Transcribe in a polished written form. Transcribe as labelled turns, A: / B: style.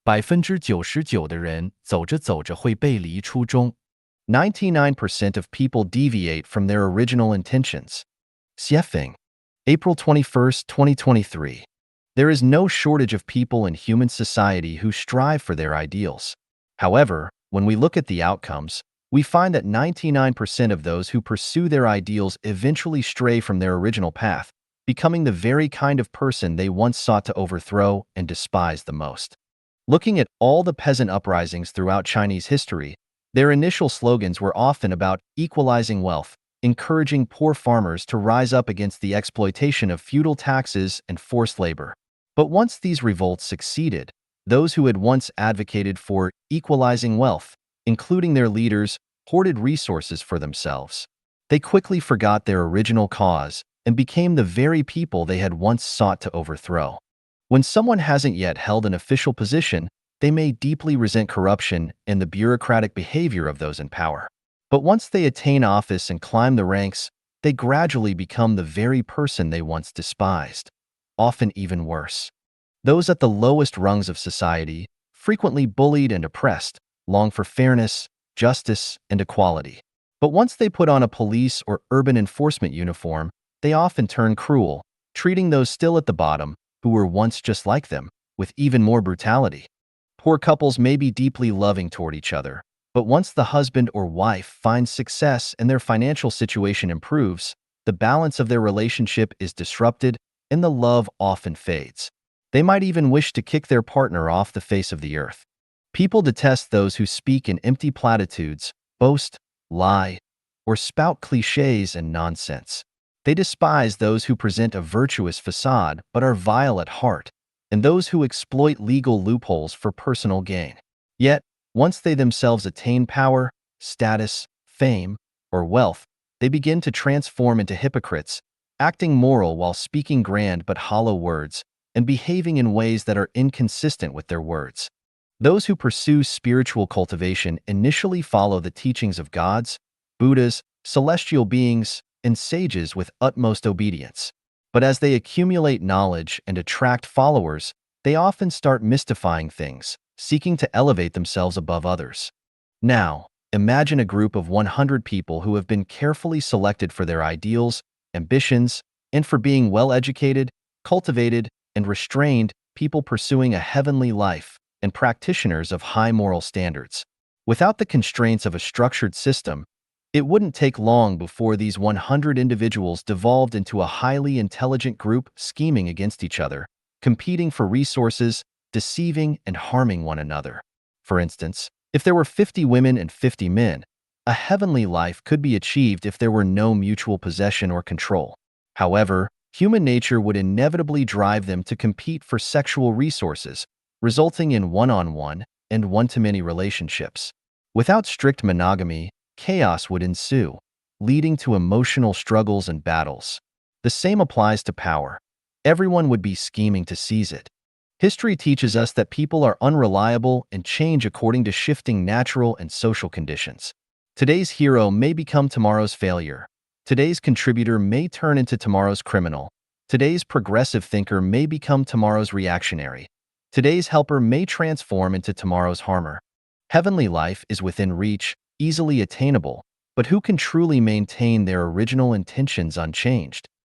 A: 99%的人走着走着会背离初衷。99% of people deviate from their original intentions. Xiefeng, April 21, 2023. There is no shortage of people in human society who strive for their ideals. However, when we look at the outcomes, we find that 99% of those who pursue their ideals eventually stray from their original path, becoming the very kind of person they once sought to overthrow and despise the most. Looking at all the peasant uprisings throughout Chinese history, their initial slogans were often about equalizing wealth, encouraging poor farmers to rise up against the exploitation of feudal taxes and forced labor. But once these revolts succeeded, those who had once advocated for equalizing wealth, including their leaders, hoarded resources for themselves. They quickly forgot their original cause and became the very people they had once sought to overthrow. When someone hasn't yet held an official position, they may deeply resent corruption and the bureaucratic behavior of those in power. But once they attain office and climb the ranks, they gradually become the very person they once despised, often even worse. Those at the lowest rungs of society, frequently bullied and oppressed, long for fairness, justice, and equality. But once they put on a police or urban enforcement uniform, they often turn cruel, treating those still at the bottom, who were once just like them, with even more brutality. Poor couples may be deeply loving toward each other, but once the husband or wife finds success and their financial situation improves, the balance of their relationship is disrupted and the love often fades. They might even wish to kick their partner off the face of the earth. People detest those who speak in empty platitudes, boast, lie, or spout cliches and nonsense. They despise those who present a virtuous facade but are vile at heart, and those who exploit legal loopholes for personal gain. Yet, once they themselves attain power, status, fame, or wealth, they begin to transform into hypocrites, acting moral while speaking grand but hollow words, and behaving in ways that are inconsistent with their words. Those who pursue spiritual cultivation initially follow the teachings of gods, Buddhas, celestial beings, and sages with utmost obedience. But as they accumulate knowledge and attract followers, they often start mystifying things, seeking to elevate themselves above others. Now, imagine a group of 100 people who have been carefully selected for their ideals, ambitions, and for being well-educated, cultivated, and restrained, people pursuing a heavenly life, and practitioners of high moral standards. Without the constraints of a structured system, it wouldn't take long before these 100 individuals devolved into a highly intelligent group scheming against each other, competing for resources, deceiving and harming one another. For instance, if there were 50 women and 50 men, a heavenly life could be achieved if there were no mutual possession or control. However, human nature would inevitably drive them to compete for sexual resources, resulting in one-on-one and one-to-many relationships. Without strict monogamy, chaos would ensue, leading to emotional struggles and battles. The same applies to power. Everyone would be scheming to seize it. History teaches us that people are unreliable and change according to shifting natural and social conditions. Today's hero may become tomorrow's failure. Today's contributor may turn into tomorrow's criminal. Today's progressive thinker may become tomorrow's reactionary. Today's helper may transform into tomorrow's harmer. Heavenly life is within reach, easily attainable, but who can truly maintain their original intentions unchanged?